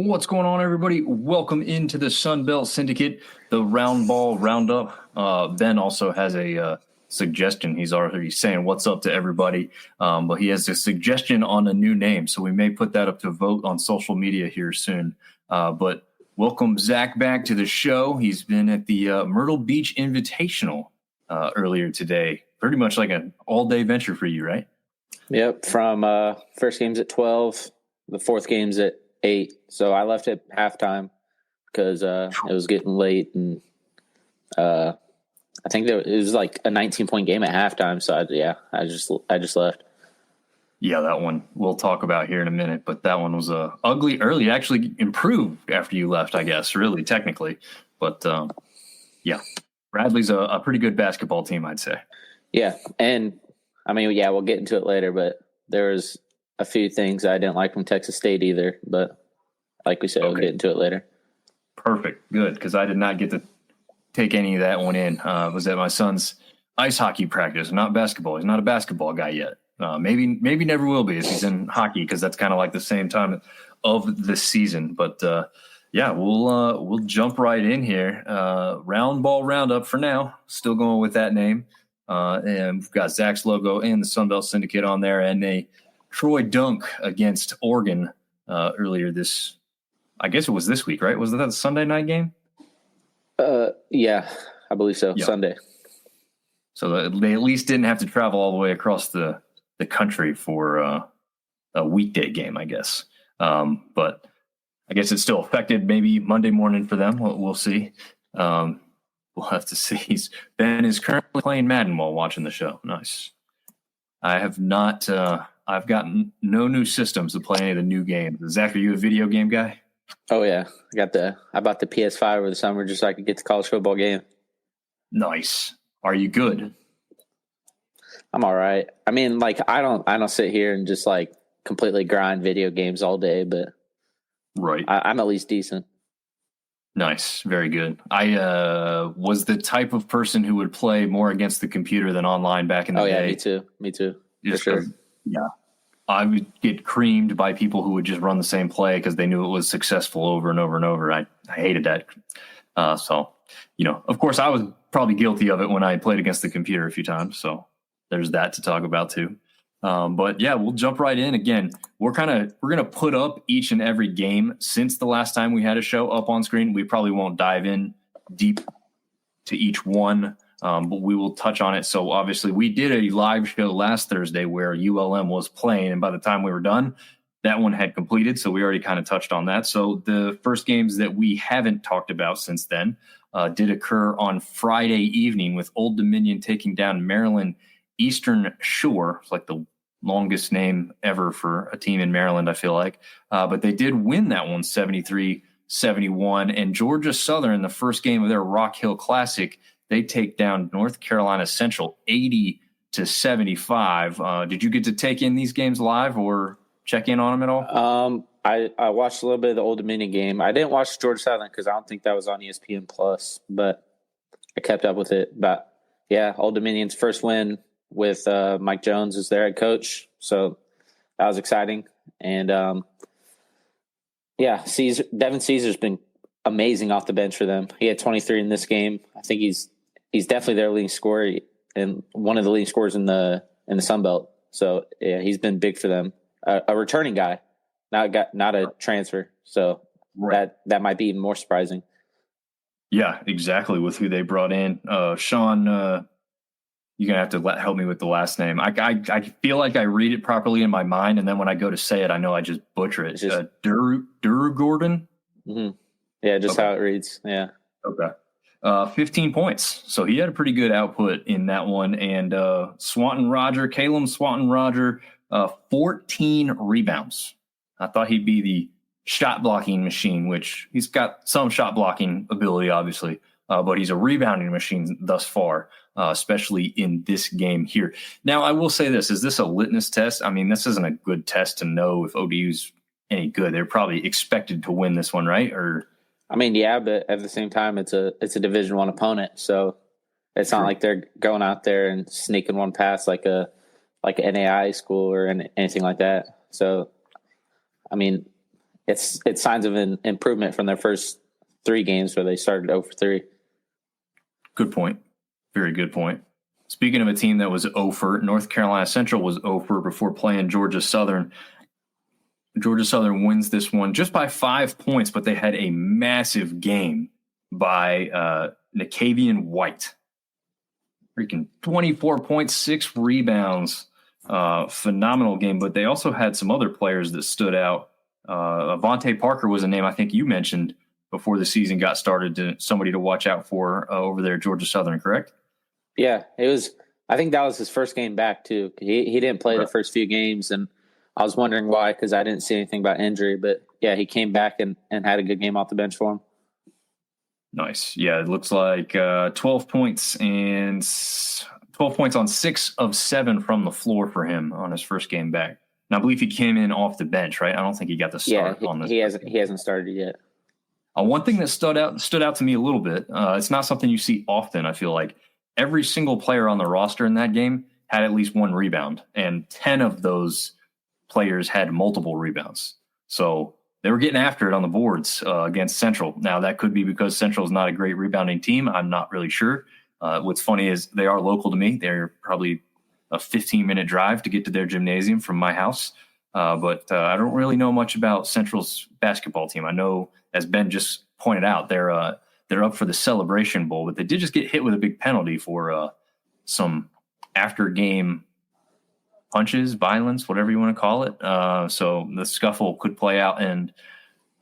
What's going on, everybody? Welcome into the Sunbelt Syndicate, the Round Ball Roundup. Ben also has a suggestion. He's already saying what's up to everybody, but he has a suggestion on a new name, so we may put that up to vote on social media here soon. But welcome Zach back to the show. He's been at the Myrtle Beach Invitational earlier today. Pretty much like an all-day venture for you, right? Yep, from first game's at 12, the fourth game's at 8. So I left at halftime because it was getting late, and I think it was like a 19-point game at halftime. So I just left. Yeah, that one we'll talk about here in a minute, but that one was ugly early. It actually improved after you left, I guess, really technically. But yeah, Bradley's a pretty good basketball team, I'd say. Yeah, and I mean, yeah, we'll get into it later, but there was a few things I didn't like from Texas State either, but like we said, We'll get into it later. Perfect. Good, because I did not get to take any of that one in. I was at my son's ice hockey practice, not basketball. He's not a basketball guy yet. Maybe never will be if he's in hockey, because that's kind of like the same time of the season. But yeah, we'll jump right in here. Round Ball Roundup for now. Still going with that name. And we've got Zach's logo and the Sunbelt Syndicate on there, and a Troy dunk against Oregon earlier this, I guess it was this week, right? Was that a Sunday night game? Yeah, I believe so. Yep. Sunday. So they at least didn't have to travel all the way across the country for a weekday game, I guess. But I guess it still affected maybe Monday morning for them. We'll see. We'll have to see. Ben is currently playing Madden while watching the show. Nice. I have not. I've gotten no new systems to play any of the new games. Zach, are you a video game guy? Oh yeah, I bought the PS5 over the summer just so I could get the college football game. Nice. Are you good? I'm all right. I mean, like I don't sit here and just like completely grind video games all day, but right, I'm at least decent. Nice. Very good. I was the type of person who would play more against the computer than online back in the day. Oh, yeah, me too. Just for sure. Yeah. I would get creamed by people who would just run the same play because they knew it was successful over and over and over. I hated that. So, of course, I was probably guilty of it when I played against the computer a few times. So there's that to talk about too. But yeah, we'll jump right in. Again, we're going to put up each and every game since the last time we had a show up on screen. We probably won't dive in deep to each one, but we will touch on it. So obviously we did a live show last Thursday where ULM was playing, and by the time we were done, that one had completed. So we already kind of touched on that. So the first games that we haven't talked about since then did occur on Friday evening, with Old Dominion taking down Maryland Eastern Shore. It's like the longest name ever for a team in Maryland, I feel like. But they did win that one 73-71. And Georgia Southern, the first game of their Rock Hill Classic, they take down North Carolina Central 80-75. Did you get to take in these games live or check in on them at all? I watched a little bit of the Old Dominion game. I didn't watch Georgia Southern because I don't think that was on ESPN Plus, but I kept up with it. But yeah, Old Dominion's first win with Mike Jones as their head coach. So that was exciting. And Devin Caesar's been amazing off the bench for them. He had 23 in this game. I think he's definitely their leading scorer and one of the leading scorers in the Sun Belt. So yeah, he's been big for them. A returning guy, not a transfer. So right. that might be even more surprising. Yeah, exactly. With who they brought in, Sean. You're going to have to help me with the last name. I feel like I read it properly in my mind, and then when I go to say it, I know I just butcher it. Gordon? Mm-hmm. Yeah, just how it reads. Yeah. Okay. 15 points. So he had a pretty good output in that one. And Caleb Swanton Roger, 14 rebounds. I thought he'd be the shot blocking machine, which he's got some shot blocking ability, obviously. But he's a rebounding machine thus far, especially in this game here. Now, I will say this. Is this a litmus test? I mean, this isn't a good test to know if ODU's any good. They're probably expected to win this one, right? Or, I mean, yeah, but at the same time, it's a Division I opponent. So it's not like they're going out there and sneaking one past like an NAI school or anything like that. So, I mean, it's signs of an improvement from their first 3 games where they started 0 for 3. Good point. Very good point. Speaking of a team that was 0 for, North Carolina Central was 0 for before playing Georgia Southern. Georgia Southern wins this one just by 5 points, but they had a massive game by Nicavian White. Freaking 24.6 rebounds. Phenomenal game, but they also had some other players that stood out. Avante Parker was a name I think you mentioned before the season got started, somebody to watch out for over there at Georgia Southern, correct? Yeah, it was. I think that was his first game back too. He didn't play the first few games, and I was wondering why because I didn't see anything about injury. But yeah, he came back and had a good game off the bench for him. Nice. Yeah, it looks like 12 points on 6 of 7 from the floor for him on his first game back. And I believe he came in off the bench, right? I don't think he got the start on this. He hasn't started yet. One thing that stood out to me a little bit. It's not something you see often. I feel like every single player on the roster in that game had at least 1 rebound, and 10 of those players had multiple rebounds. So they were getting after it on the boards against Central. Now, that could be because Central is not a great rebounding team. I'm not really sure. What's funny is they are local to me. They're probably a 15-minute drive to get to their gymnasium from my house. But I don't really know much about Central's basketball team. I know, as Ben just pointed out, they're up for the Celebration Bowl, but they did just get hit with a big penalty for some after-game punches, violence, whatever you want to call it. So the scuffle could play out and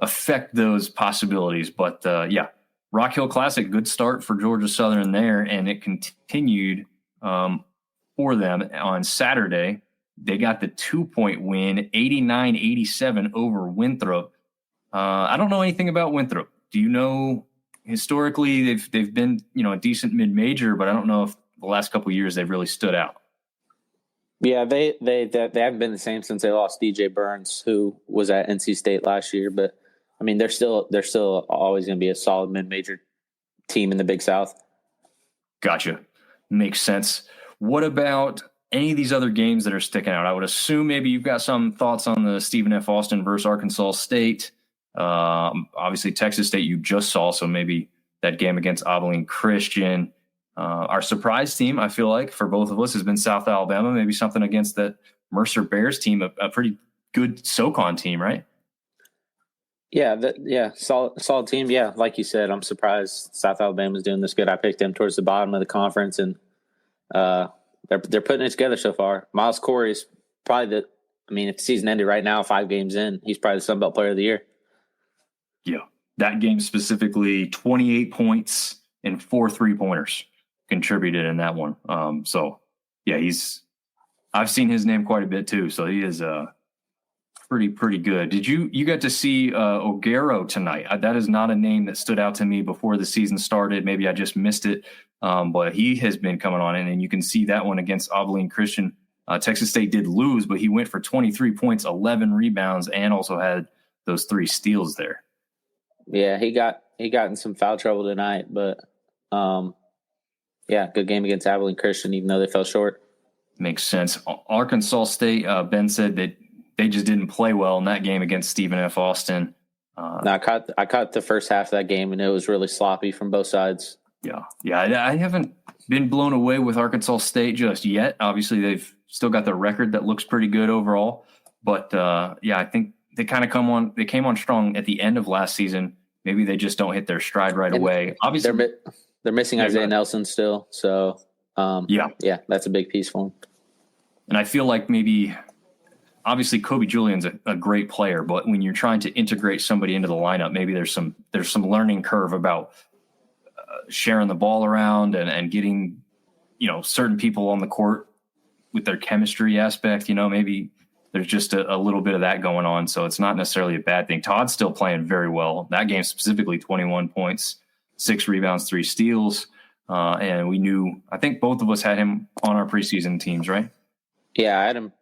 affect those possibilities. But, yeah, Rock Hill Classic, good start for Georgia Southern there, and it continued for them on Saturday. They got the 2-point win, 89-87 over Winthrop. I don't know anything about Winthrop. Do you know? Historically, they've been a decent mid-major, but I don't know if the last couple of years they've really stood out. Yeah, they haven't been the same since they lost DJ Burns, who was at NC State last year. But I mean, they're still always going to be a solid mid-major team in the Big South. Gotcha, makes sense. What about any of these other games that are sticking out? I would assume maybe you've got some thoughts on the Stephen F. Austin versus Arkansas State. Obviously, Texas State you just saw, so maybe that game against Abilene Christian. Our surprise team, I feel like, for both of us has been South Alabama. Maybe something against that Mercer Bears team, a pretty good SoCon team, right? Yeah, solid team. Yeah, like you said, I'm surprised South Alabama's doing this good. I picked them towards the bottom of the conference, and they're putting it together so far. Miles Corey is probably if the season ended right now, 5 games in, he's probably the Sun Belt Player of the Year. Yeah, that game specifically, 28 points and 4 3-pointers contributed in that one. So yeah, I've seen his name quite a bit too. So he is pretty good. Did you got to see Ogero tonight? That is not a name that stood out to me before the season started. Maybe I just missed it. But he has been coming on in, and you can see that one against Abilene Christian. Texas State did lose, but he went for 23 points, 11 rebounds, and also had those 3 steals there. Yeah, he got in some foul trouble tonight, but yeah, good game against Abilene Christian, even though they fell short. Makes sense. Arkansas State, Ben said that they just didn't play well in that game against Stephen F. Austin. No, I caught the first half of that game, and it was really sloppy from both sides. Yeah, I haven't been blown away with Arkansas State just yet. Obviously, they've still got the record that looks pretty good overall. But, yeah, I think they kind of came on strong at the end of last season. Maybe they just don't hit their stride right away. Obviously, they're missing Isaiah Nelson still. So, yeah, that's a big piece for them. And I feel like obviously Kobe Julian's a great player, but when you're trying to integrate somebody into the lineup, maybe there's some learning curve about sharing the ball around and getting, certain people on the court with their chemistry aspect. Maybe there's just a little bit of that going on. So it's not necessarily a bad thing. Todd's still playing very well. That game specifically, 21 points, 6 rebounds, 3 steals. And I think both of us had him on our preseason teams, right? Yeah, I had him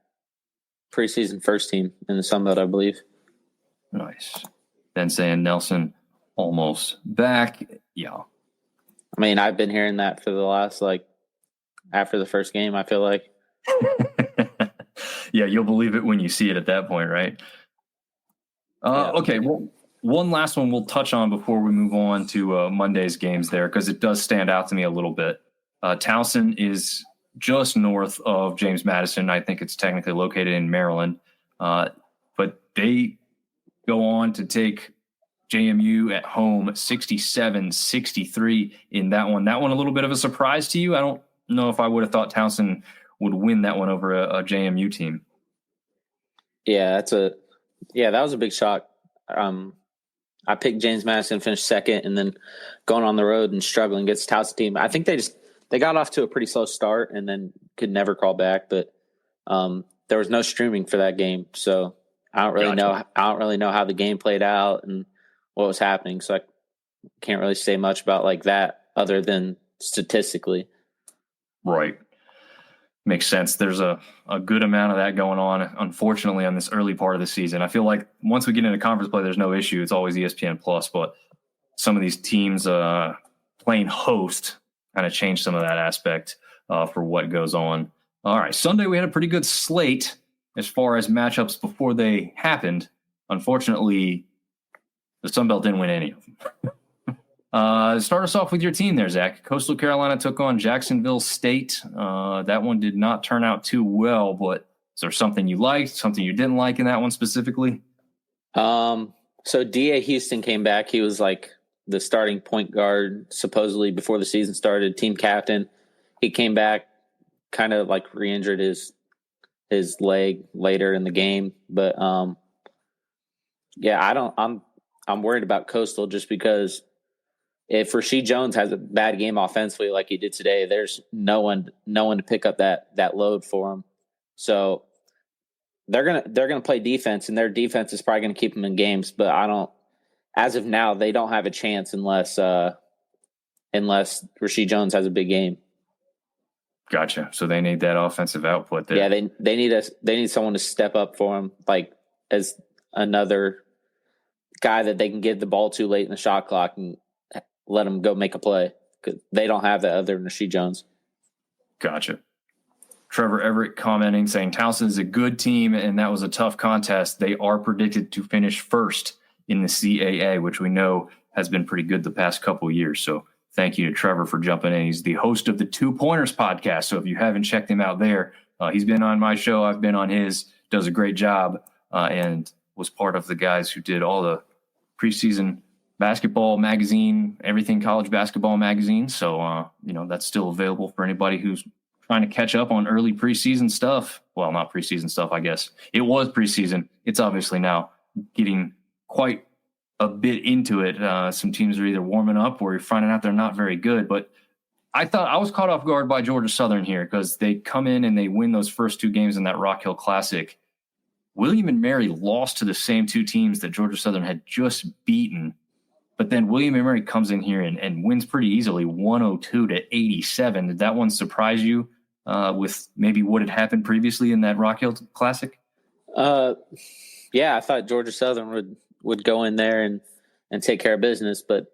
preseason first team in the Sun Belt, I believe. Nice. Then saying Nelson almost back. Yeah. I mean, I've been hearing that for the last, after the first game, I feel like. Yeah, you'll believe it when you see it at that point, right? Okay, well, one last one we'll touch on before we move on to Monday's games there, because it does stand out to me a little bit. Towson is just north of James Madison. I think it's technically located in Maryland. But they go on to take JMU at home 67-63 in that one. That one a little bit of a surprise to you? I don't know if I would have thought Towson would win that one over a JMU team. Yeah, that was a big shock. I picked James Madison, finished second, and then going on the road and struggling against Towson team. I think they got off to a pretty slow start and then could never crawl back. But there was no streaming for that game, so I don't really know. I don't really know how the game played out and what was happening. So I can't really say much about like that other than statistically. Right. Makes sense. There's a good amount of that going on, unfortunately, on this early part of the season. I feel like once we get into conference play, there's no issue. It's always ESPN Plus, but some of these teams playing host kind of change some of that aspect for what goes on. All right, Sunday we had a pretty good slate as far as matchups before they happened. Unfortunately, the Sun Belt didn't win any of them. Start us off with your team there, Zach. Coastal Carolina took on Jacksonville State. That one did not turn out too well, but is there something you liked, something you didn't like in that one specifically? So D.A. Houston came back. He was like the starting point guard, supposedly before the season started, team captain. He came back, kind of like re-injured his leg later in the game. But I'm worried about Coastal just because if Rasheed Jones has a bad game offensively like he did today, there's no one to pick up that load for him. So they're gonna play defense, and their defense is probably gonna keep them in games. But as of now, they don't have a chance unless Rasheed Jones has a big game. Gotcha. So they need that offensive output there. Yeah, they need someone to step up for them, like as another guy that they can give the ball to late in the shot clock and let them go make a play, because they don't have that other than Rasheed Jones. Gotcha. Trevor Everett commenting, saying Towson is a good team and that was a tough contest. They are predicted to finish first in the CAA, which we know has been pretty good the past couple of years. So thank you to Trevor for jumping in. He's the host of the 2 Pointers podcast. So if you haven't checked him out there, he's been on my show. I've been on his, does a great job, and was part of the guys who did all the preseason basketball magazine, everything college basketball magazine. So, that's still available for anybody who's trying to catch up on early preseason stuff. Well, not preseason stuff, I guess. It was preseason. It's obviously now getting quite a bit into it. Some teams are either warming up or you're finding out they're not very good. But I thought I was caught off guard by Georgia Southern here because they come in and they win those first 2 games in that Rock Hill Classic. William and Mary lost to the same 2 teams that Georgia Southern had just beaten. But then William & Mary comes in here and wins pretty easily, 102-87. Did that one surprise you with maybe what had happened previously in that Rock Hill Classic? Yeah, I thought Georgia Southern would go in there and take care of business, but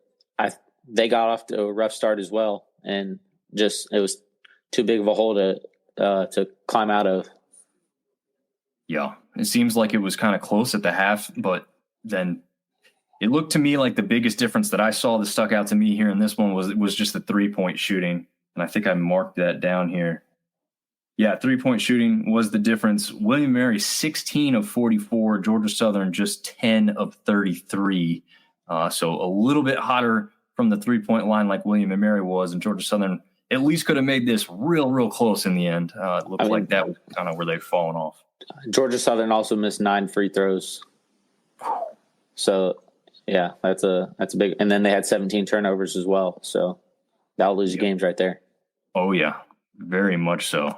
they got off to a rough start as well, and just it was too big of a hole to climb out of. Yeah, it seems like it was kind of close at the half, but then it looked to me like the biggest difference that I saw that stuck out to me here in this one was just the 3-point shooting. And I think I marked that down here. Yeah, 3-point shooting was the difference. William & Mary, 16 of 44. Georgia Southern, just 10 of 33. So a little bit hotter from the 3-point line like William & Mary was. And Georgia Southern at least could have made this real close in the end. It looked like that was kind of where they'd fallen off. Georgia Southern also missed 9 free throws. So, yeah, that's a big – and then they had 17 turnovers as well. So that'll lose you games right there. Oh, yeah, very much so.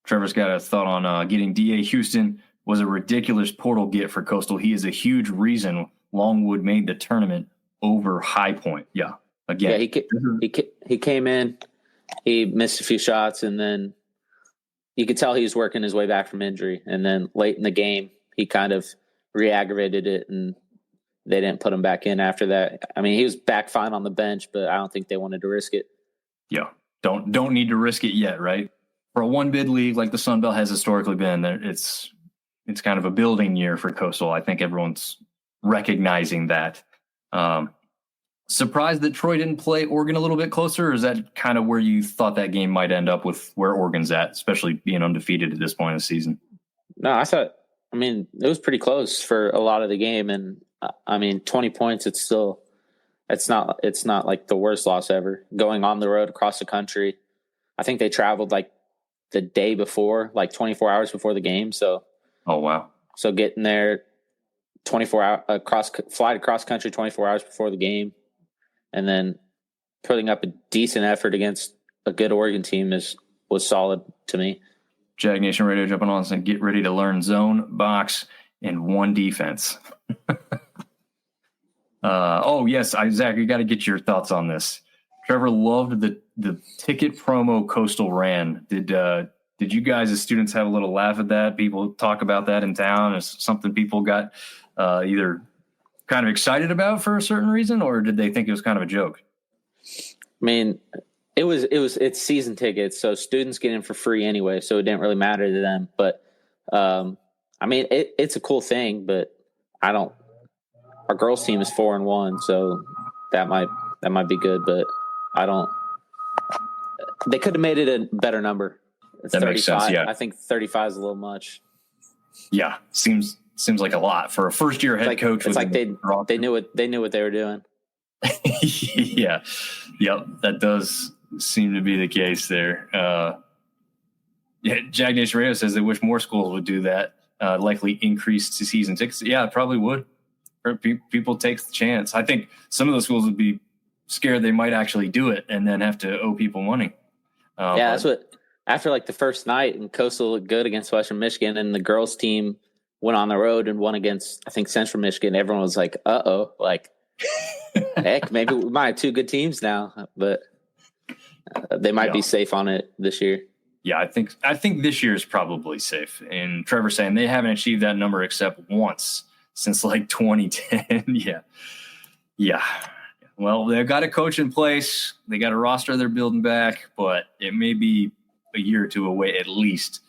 Trevor's got a thought on getting D.A. Houston was a ridiculous portal get for Coastal. He is a huge reason Longwood made the tournament over High Point. Yeah, again. Yeah, he came in, he missed a few shots, and then you could tell he was working his way back from injury. And then late in the game, he kind of re-aggravated it, and they didn't put him back in after that. I mean, he was back fine on the bench, but I don't think they wanted to risk it. Yeah, don't need to risk it yet, right? For a one-bid league like the Sun Belt has historically been, it's kind of a building year for Coastal. I think everyone's recognizing that. Surprised that Troy didn't play Oregon a little bit closer, or is that kind of where you thought that game might end up with where Oregon's at, especially being undefeated at this point in the season? No, it was pretty close for a lot of the game. And 20 points, it's not like the worst loss ever. Going on the road across the country. I think they traveled like the day before, like 24 hours before the game. So, oh, wow. So getting there 24 hour flight across country 24 hours before the game, and then putting up a decent effort against a good Oregon team was solid to me. Jag Nation Radio jumping on and get ready to learn zone, box, and one defense. Yes, Zach, you got to get your thoughts on this. Trevor loved the ticket promo Coastal ran. Did you guys as students have a little laugh at that? People talk about that in town as something people got either kind of excited about for a certain reason, or did they think it was kind of a joke? I mean, it's season tickets, so students get in for free anyway, so it didn't really matter to them. But it's a cool thing, but our girls team is 4-1, so that might be good, but they could have made it a better number. It's that 35. Makes sense. Yeah. I think 35 is a little much. Yeah. Seems like a lot for a first year head coach. It's like they knew what they were doing. Yeah. Yep. That does seem to be the case there. Jag Nation Radio says they wish more schools would do that. Likely increase to season tickets. Yeah, it probably would. People take the chance. I think some of those schools would be scared they might actually do it and then have to owe people money. That's what, after like the first night, and Coastal looked good against Western Michigan, and the girls team went on the road and won against, I think, Central Michigan. Everyone was like, uh-oh, like, heck, maybe we might have two good teams now, but they might be safe on it this year. Yeah, I think this year is probably safe. And Trevor saying they haven't achieved that number except once since like 2010. Yeah. Well, they've got a coach in place. They got a roster they're building back, but it may be a year or two away at least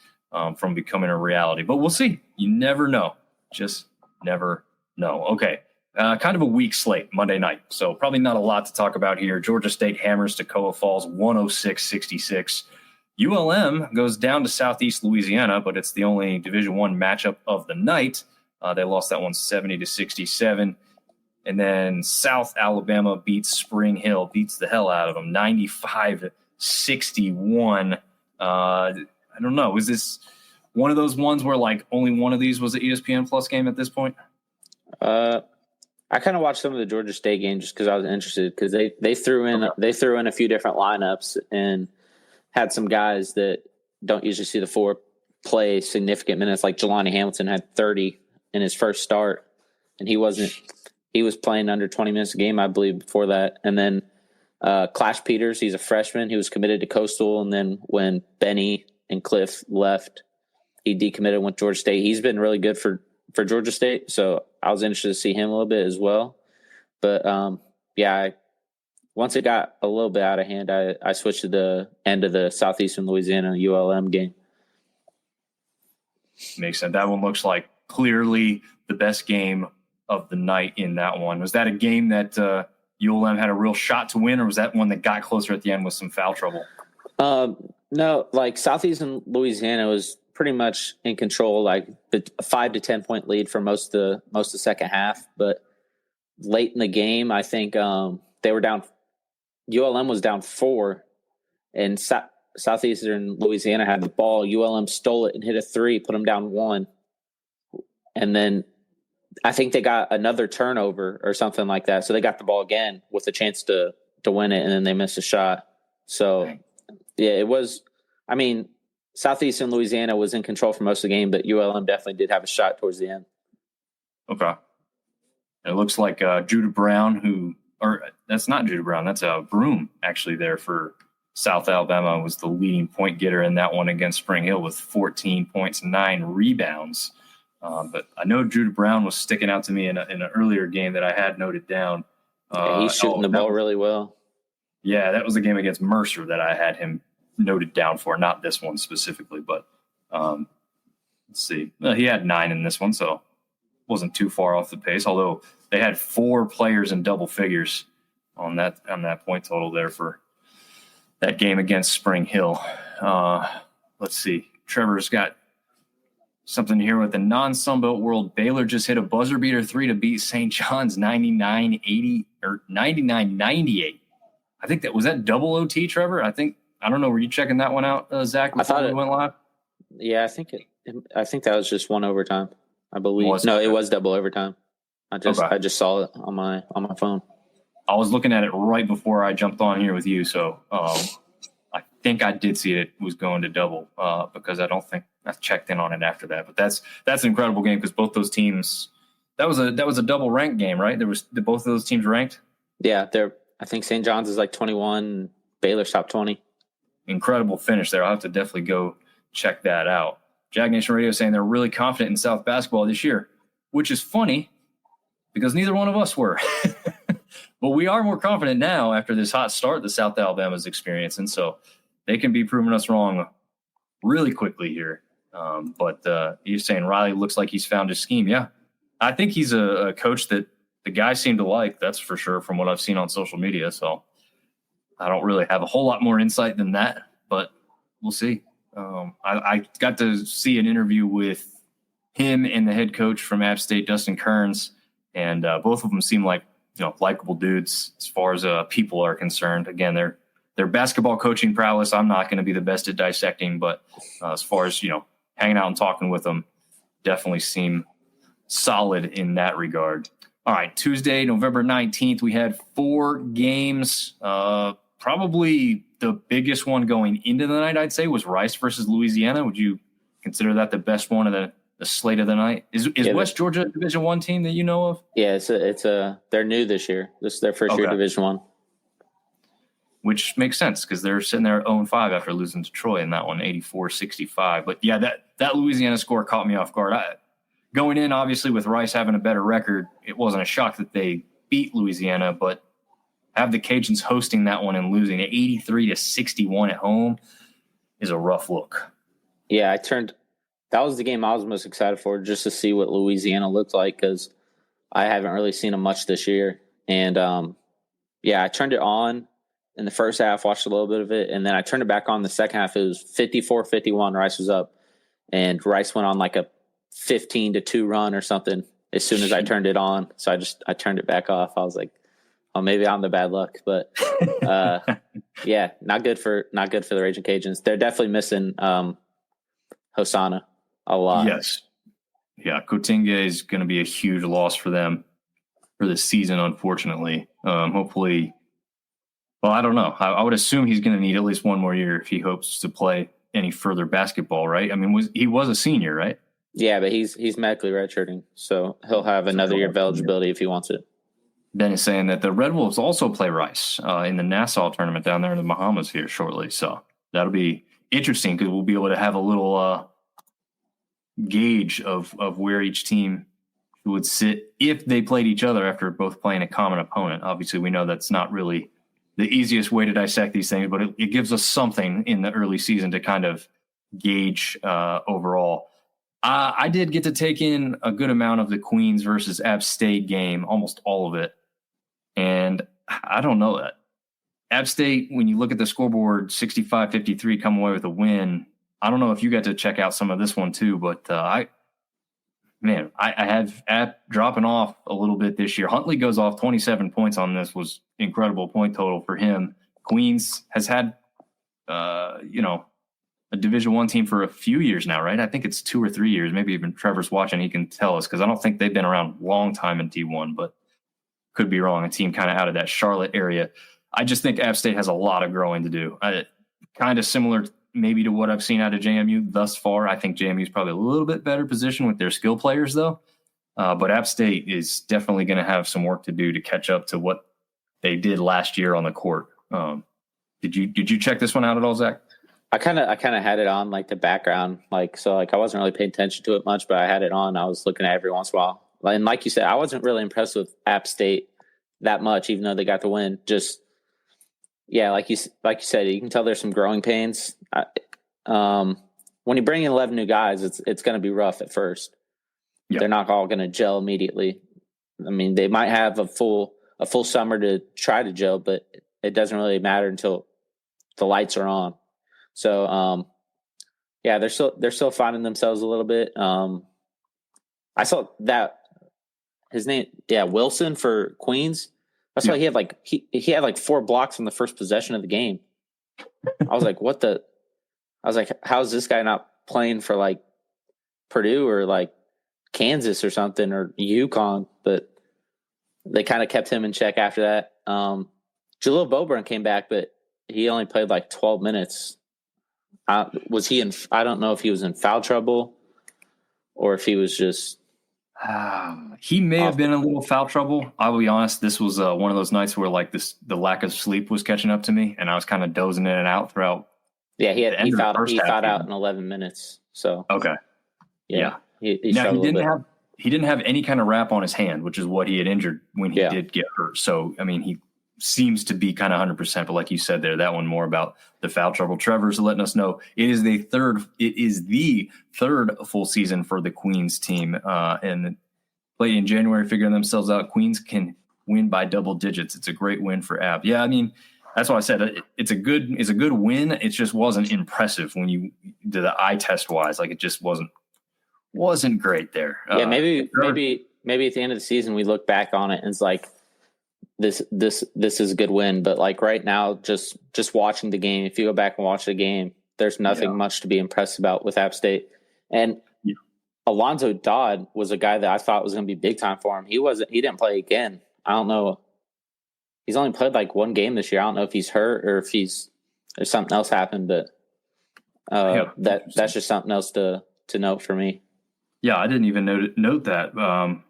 from becoming a reality. But we'll see. You never know. Just never know. Okay. Kind of a weak slate Monday night, so probably not a lot to talk about here. Georgia State hammers Toccoa Falls 106-66. ULM goes down to Southeast Louisiana, but it's the only Division I matchup of the night. They lost that one 70-67. And then South Alabama beats Spring Hill, beats the hell out of them 95-61. I don't know. Was this one of those ones where like only one of these was an ESPN Plus game at this point? I kind of watched some of the Georgia State games just because I was interested, because they threw in a few different lineups and had some guys that don't usually see the floor play significant minutes. Like Jelani Hamilton had 30 in his first start, and he was playing under 20 minutes a game, I believe, before that. And then Clash Peters, he's a freshman. He was committed to Coastal, and then when Benny and Cliff left, he decommitted, went to Georgia State. He's been really good for Georgia State, so I was interested to see him a little bit as well. But once it got a little bit out of hand, I switched to the end of the Southeastern Louisiana ULM game. Makes sense. That one looks like clearly the best game of the night in that one. Was that a game that ULM had a real shot to win, or was that one that got closer at the end with some foul trouble? No, like Southeastern Louisiana was pretty much in control, like a 5 to 10 point lead for most of the second half. But late in the game, I think they were down. ULM was down 4, and Southeastern Louisiana had the ball. ULM stole it and hit a 3, put them down 1. And then I think they got another turnover or something like that. So they got the ball again with a chance to win it, and then they missed a shot. So, yeah, it was – I mean, Southeastern Louisiana was in control for most of the game, but ULM definitely did have a shot towards the end. Okay. It looks like Judah Brown, that's not Judah Brown, that's Broom actually there for South Alabama, was the leading point getter in that one against Spring Hill with 14 points, 9 rebounds. But I know Judah Brown was sticking out to me in an earlier game that I had noted down. He's shooting the ball really well. Yeah, that was the game against Mercer that I had him noted down for, not this one specifically, but let's see. He had 9 in this one, so wasn't too far off the pace, although they had 4 players in double figures on that point total there for that game against Spring Hill. Let's see. Trevor's got something here with the non-Sunbelt world. Baylor just hit a buzzer beater 3 to beat St. John's 99-80 or 99-98. I think that double OT, Trevor. I don't know. Were you checking that one out, Zach? Before we went live. Yeah, I think that was just one overtime. I believe. It was double overtime. I just saw it on my phone. I was looking at it right before I jumped on here with you, so I think I did see it was going to double because I don't think I checked in on it after that. But that's an incredible game because both those teams. That was a double ranked game, right? Both of those teams ranked. Yeah, I think St. John's is like 21. Baylor's top 20. Incredible finish there. I'll have to definitely go check that out. Jag Nation Radio saying they're really confident in South basketball this year, which is funny because neither one of us were. But we are more confident now after this hot start that South Alabama's experiencing. So they can be proving us wrong really quickly here. But you're saying Riley looks like he's found his scheme. Yeah, I think he's a coach that the guys seem to like. That's for sure from what I've seen on social media. So I don't really have a whole lot more insight than that, but we'll see. I got to see an interview with him and the head coach from App State, Dustin Kearns, and both of them seem like likable dudes as far as people are concerned. Again, their basketball coaching prowess, I'm not going to be the best at dissecting, but as far as hanging out and talking with them, definitely seem solid in that regard. All right, Tuesday, November 19th, we had 4 games. Probably the biggest one going into the night, I'd say, was Rice versus Louisiana. Would you consider that the best one of the slate of the night? Is West Georgia a Division I team that you know of? Yeah, they're new this year. This is their first year Division I. Which makes sense because they're sitting there 0-5 after losing to Troy in that one, 84-65. But yeah, that Louisiana score caught me off guard. Going in, obviously, with Rice having a better record, it wasn't a shock that they beat Louisiana, but have the Cajuns hosting that one and losing 83-61 at home is a rough look. Yeah, that was the game I was most excited for, just to see what Louisiana looked like because I haven't really seen them much this year. And I turned it on in the first half, watched a little bit of it, and then I turned it back on the second half. It was 54-51. Rice was up, and Rice went on like a 15-2 run or something as soon as I turned it on. So I turned it back off. I was like, oh, maybe I'm the bad luck, but yeah, not good for the Raging Cajuns. They're definitely missing Hosanna a lot. Yes. Yeah, Cotinga is going to be a huge loss for them for this season, unfortunately. Hopefully, well, I don't know. I would assume he's going to need at least one more year if he hopes to play any further basketball, right? I mean, he was a senior, right? Yeah, but he's medically redshirting, so he'll have another year of eligibility if he wants it. Ben is saying that the Red Wolves also play Rice in the Nassau tournament down there in the Bahamas here shortly. So that'll be interesting because we'll be able to have a little gauge of where each team would sit if they played each other after both playing a common opponent. Obviously, we know that's not really the easiest way to dissect these things, but it gives us something in the early season to kind of gauge overall. I did get to take in a good amount of the Queens versus App State game, almost all of it. And I don't know that. App State, when you look at the scoreboard, 65-53, come away with a win. I don't know if you got to check out some of this one too, but I have App dropping off a little bit this year. Huntley goes off 27 points on this, was incredible point total for him. Queens has had, a Division I team for a few years now, right? I think it's 2 or 3 years. Maybe even Trevor's watching. He can tell us because I don't think they've been around a long time in D1, but could be wrong. A team kind of out of that Charlotte area. I just think App State has a lot of growing to do. Kind of similar maybe to what I've seen out of JMU thus far. I think JMU is probably a little bit better positioned with their skill players, though. But App State is definitely going to have some work to do to catch up to what they did last year on the court. Did you check this one out at all, Zach? I kind of had it on like the background, I wasn't really paying attention to it much, but I had it on. I was looking at it every once in a while. And like you said, I wasn't really impressed with App State that much, even though they got the win. Just, yeah, like you said, you can tell there's some growing pains. When you bring in 11 new guys, it's going to be rough at first. Yeah. They're not all going to gel immediately. I mean, they might have a full summer to try to gel, but it doesn't really matter until the lights are on. So, yeah, they're still finding themselves a little bit. I saw that his name, Wilson for Queens. I saw he had like 4 blocks on the first possession of the game. I was like, how's this guy not playing for like Purdue or like Kansas or something or UConn? But they kind of kept him in check after that. Jalil Boburn came back, but he only played like 12 minutes. Was he in? I don't know if he was in foul trouble or if he was just. He may have been in a little foul trouble. I will be honest. This was one of those nights where like the lack of sleep was catching up to me, and I was kind of dozing in and out throughout. Yeah, he fouled out in 11 minutes. So okay, yeah. He didn't have any kind of wrap on his hand, which is what he had injured when he did get hurt. So I mean, he seems to be kind of 100%. But like you said there, that one more about the foul trouble. Trevor's letting us know it is the third full season for the Queens team, and play in January, figuring themselves out. Queens can win by double digits. It's a great win for Ab. Yeah, I mean, that's why I said it's a good win. It just wasn't impressive when you did the eye test wise. Like it just wasn't great there. Yeah, maybe at the end of the season we look back on it and it's like this is a good win. But like right now, just watching the game, if you go back and watch the game, there's nothing much to be impressed about with App State. And Alonzo Dodd was a guy that I thought was going to be big time for him. He didn't play again. I don't know. He's only played like one game this year. I don't know if he's hurt or if there's something else happened, but that's just something else to note for me. Yeah, I didn't even note that.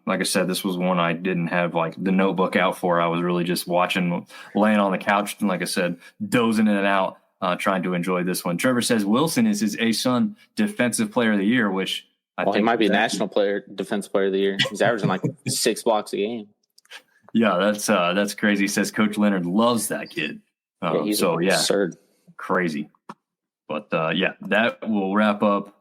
Like I said, this was one I didn't have like the notebook out for. I was really just watching, laying on the couch, and like I said, dozing in and out, trying to enjoy this one. Trevor says Wilson is his ASUN Defensive Player of the Year, which I think he might be a national defensive player of the year. He's averaging like 6 blocks a game. Yeah, that's crazy. He says Coach Leonard loves that kid. He's absurd. Crazy. But that will wrap up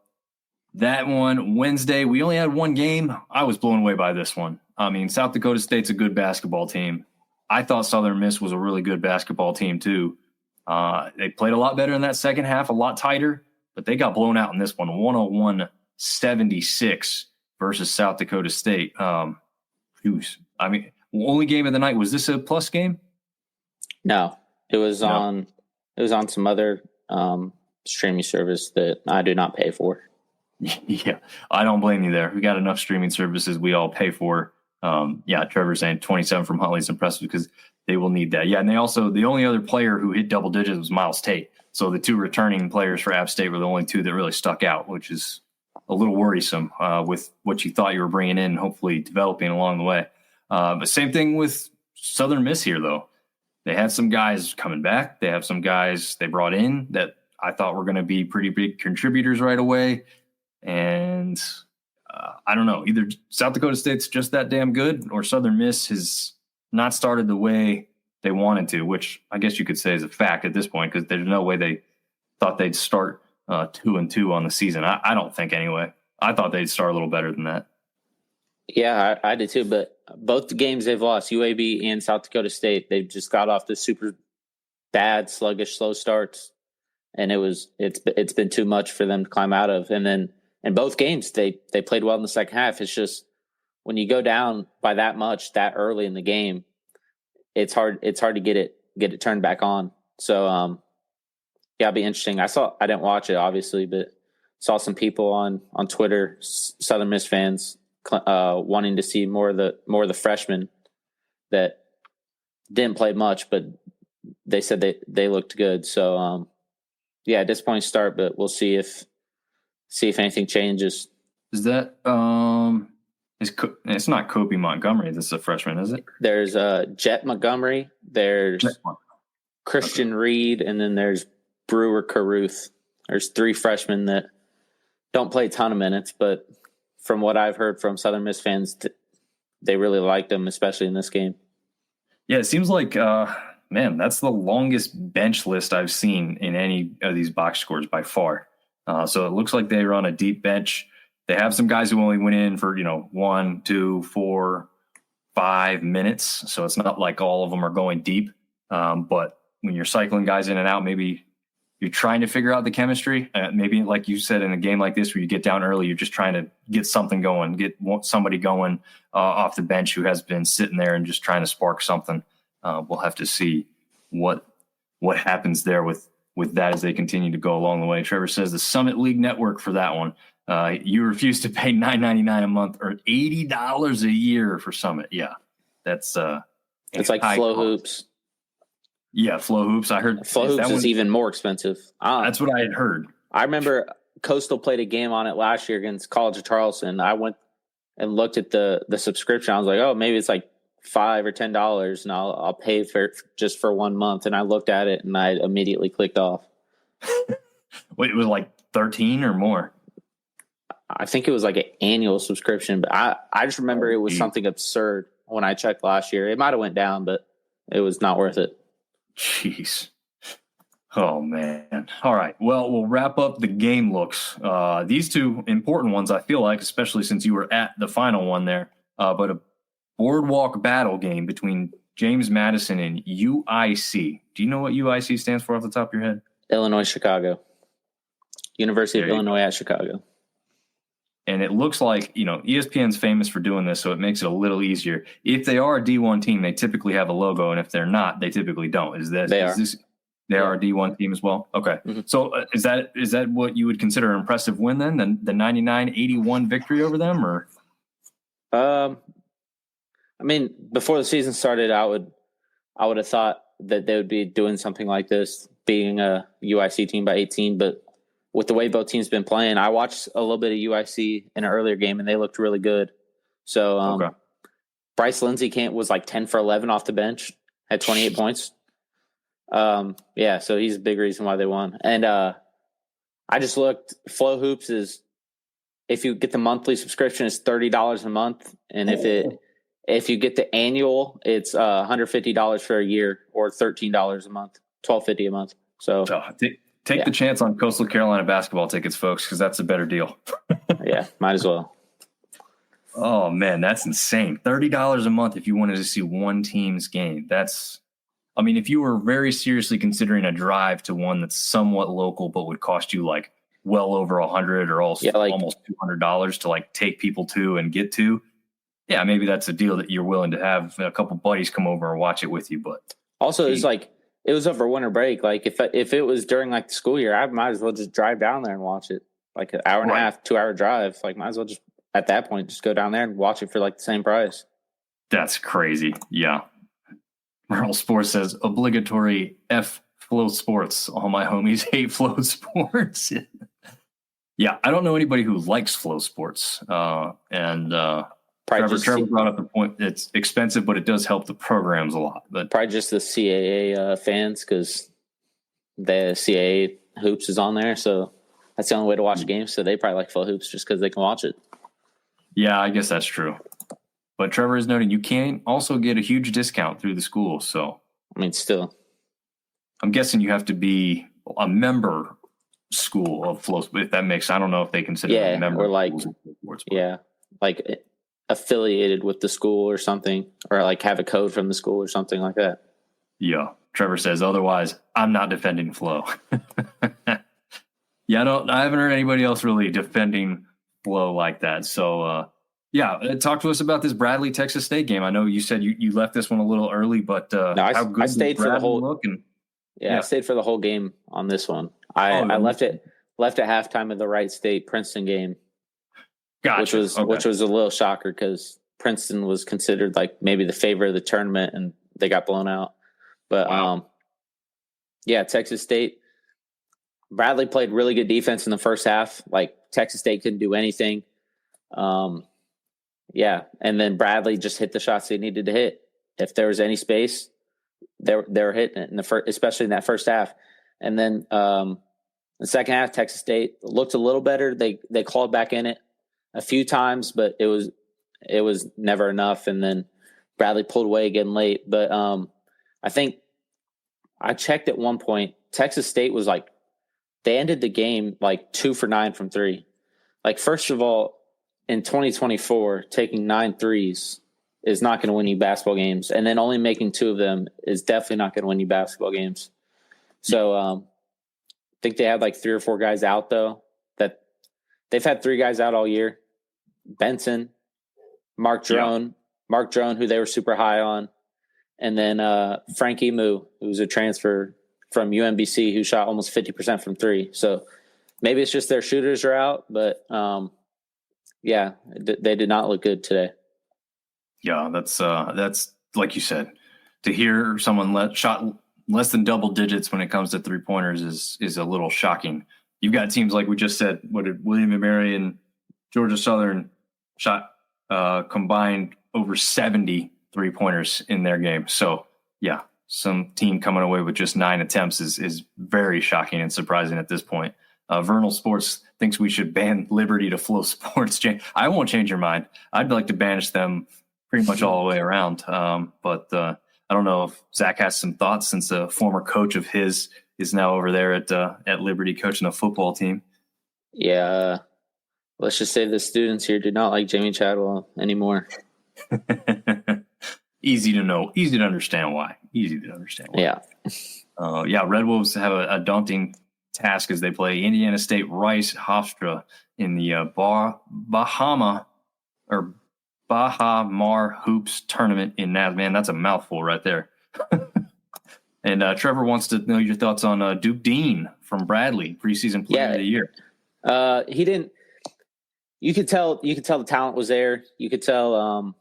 that one. Wednesday, we only had one game. I was blown away by this one. I mean, South Dakota State's a good basketball team. I thought Southern Miss was a really good basketball team too. They played a lot better in that second half, a lot tighter, but they got blown out in this one, 101-76 versus South Dakota State. I mean, only game of the night. Was this a plus game? No, it was on some other streaming service that I do not pay for. Yeah, I don't blame you there. We got enough streaming services we all pay for. Trevor's saying 27 from Huntley is impressive because they will need that. Yeah, and the only other player who hit double digits was Miles Tate. So the 2 returning players for App State were the only 2 that really stuck out, which is a little worrisome with what you thought you were bringing in and hopefully developing along the way. But same thing with Southern Miss here, though. They had some guys coming back. They have some guys they brought in that I thought were going to be pretty big contributors right away. And I don't know, either South Dakota State's just that damn good or Southern Miss has not started the way they wanted to, which I guess you could say is a fact at this point because there's no way they thought they'd start 2-2 on the season. I don't think anyway. I thought they'd start a little better than that. Yeah, I did too. But both the games they've lost, UAB and South Dakota State, they've just got off the super bad, sluggish, slow starts, and it's been too much for them to climb out of. And then in both games, they played well in the second half. It's just when you go down by that much that early in the game, it's hard to get it turned back on. So it'll be interesting. I didn't watch it obviously, but saw some people on Twitter, Southern Miss fans, wanting to see more of the freshmen that didn't play much, but they said they looked good. So disappointing start, but we'll see if anything changes. Is that it's not Kobe Montgomery that's a freshman, is it? There's Jet Montgomery, there's Christian Reed, and then there's Brewer Caruth. There's 3 freshmen that don't play a ton of minutes, but from what I've heard from Southern Miss fans, they really liked them, especially in this game. Yeah, it seems like, that's the longest bench list I've seen in any of these box scores by far. So it looks like they were on a deep bench. They have some guys who only went in for, 1, 2, 4, 5 minutes. So it's not like all of them are going deep. But when you're cycling guys in and out, maybe you're trying to figure out the chemistry. Maybe like you said, in a game like this where you get down early, you're just trying to get something going, get somebody going off the bench who has been sitting there and just trying to spark something. We'll have to see what happens there with that as they continue to go along the way. Trevor says the Summit League Network for that one. You refuse to pay $9.99 a month or $80 a year for Summit. Yeah, that's it's like Flow Hoops. Yeah, Flow Hoops. I heard Flow Hoops is even more expensive. That's what I had heard. I remember Coastal played a game on it last year against College of Charleston. I went and looked at the subscription. I was like, oh, maybe it's like $5 or $10, and I'll pay for just for 1 month. And I looked at it, and I immediately clicked off. Wait, it was like 13 or more. I think it was like an annual subscription, but I just remember it was something absurd when I checked last year. It might have went down, but it was not worth it. Jeez. Oh, man. All right. Well, we'll wrap up the game looks. These two important ones, I feel like, especially since you were at the final one there, but a boardwalk battle game between James Madison and UIC. Do you know what UIC stands for off the top of your head? Illinois, Chicago. University of Illinois at Chicago. And it looks like, ESPN's famous for doing this, so it makes it a little easier. If they are a D1 team, they typically have a logo, and if they're not, they typically don't. They are a D1 team as well? Okay. Mm-hmm. So is that what you would consider an impressive win then, the 99-81 victory over them? Or I mean, before the season started, I would have thought that they would be doing something like this, being a UIC team by 18, but with the way both teams been playing, I watched a little bit of UIC in an earlier game, and they looked really good. So Bryce Lindsey was like 10 for 11 off the bench, had 28 points. Yeah, so he's a big reason why they won. And I just looked. Flow Hoops is, if you get the monthly subscription, it's $30 a month, and if you get the annual, it's $150 for a year or $13 a month, $12.50 a month. So take the chance on Coastal Carolina basketball tickets, folks, because that's a better deal. Yeah, might as well. Oh, man, that's insane. $30 a month if you wanted to see one team's game. If you were very seriously considering a drive to one that's somewhat local but would cost you like well over $100 or almost $200 to like take people to and get to, yeah, maybe that's a deal that you're willing to have a couple buddies come over and watch it with you. But also, it's like, it was over winter break. Like if it was during like the school year, I might as well just drive down there and watch it. Like an hour and a half, 2 hour drive. Like might as well just at that point just go down there and watch it for like the same price. That's crazy. Yeah. Merle Sports says obligatory F Flow Sports. All my homies hate Flow Sports. Yeah, I don't know anybody who likes Flow Sports. Trevor brought up the point. It's expensive, but it does help the programs a lot. But probably just the CAA fans, because the CAA hoops is on there, so that's the only way to watch a game. So they probably like Flow Hoops just because they can watch it. Yeah, I guess that's true. But Trevor is noting you can also get a huge discount through the school. So still, I'm guessing you have to be a member school of Flow. If that makes, I don't know if they consider a member or like sports, like affiliated with the school or something, or like have a code from the school or something like that. Yeah. Trevor says, otherwise I'm not defending Flow. Yeah. I haven't heard anybody else really defending Flow like that. So, talk to us about this Bradley Texas State game. I know you said you left this one a little early, but I stayed for the whole I stayed for the whole game on this one. I left at halftime of the Wright State Princeton game. Gotcha. Which was a little shocker because Princeton was considered like maybe the favorite of the tournament, and they got blown out. But Texas State, Bradley played really good defense in the first half. Like Texas State couldn't do anything. And then Bradley just hit the shots they needed to hit. If there was any space, they were hitting it especially in that first half. And then the second half, Texas State looked a little better. They clawed back in it a few times, but it was never enough. And then Bradley pulled away again late. But I think I checked at one point, Texas State was like, they ended the game like 2 for 9 from three. Like, first of all, in 2024, taking 9 threes is not going to win you basketball games. And then only making 2 of them is definitely not going to win you basketball games. So I think they had like 3 or 4 guys out, though. That they've had 3 guys out all year. Benson, Mark Drone, who they were super high on. And then Frank Emu, who's a transfer from UMBC who shot almost 50% from 3. So maybe it's just their shooters are out, but they did not look good today. Yeah, that's like you said, to hear someone shot less than double digits when it comes to 3-pointers is a little shocking. You've got teams like we just said, what did William & Mary and Georgia Southern shot combined over 70 3-pointers in their game. So yeah, some team coming away with just 9 attempts is very shocking and surprising at this point. Vernal Sports thinks we should ban Liberty to Flow Sports. I won't change your mind. I'd like to banish them pretty much all the way around. But I don't know if Zach has some thoughts, since a former coach of his is now over there at Liberty coaching a football team. Yeah. Let's just say the students here do not like Jamie Chadwell anymore. Easy to know. Easy to understand why. Yeah. Red Wolves have a daunting task as they play Indiana State Rice Hofstra in the Baha Mar Hoops tournament in Man, that's a mouthful right there. And Trevor wants to know your thoughts on Duke Dean from Bradley, preseason player of the year. He didn't. You could tell the talent was there. You could tell.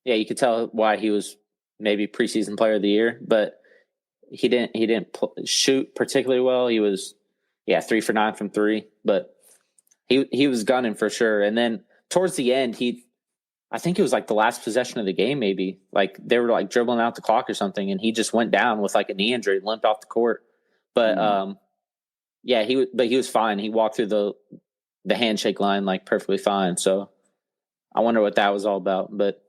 You could tell why he was maybe preseason player of the year, but he didn't shoot particularly well. He was 3 for 9 from 3, but he was gunning for sure. And then towards the end, I think it was like the last possession of the game, maybe like they were like dribbling out the clock or something, and he just went down with like a knee injury, limped off the court. But he was fine. He walked through the handshake line like perfectly fine. So I wonder what that was all about. But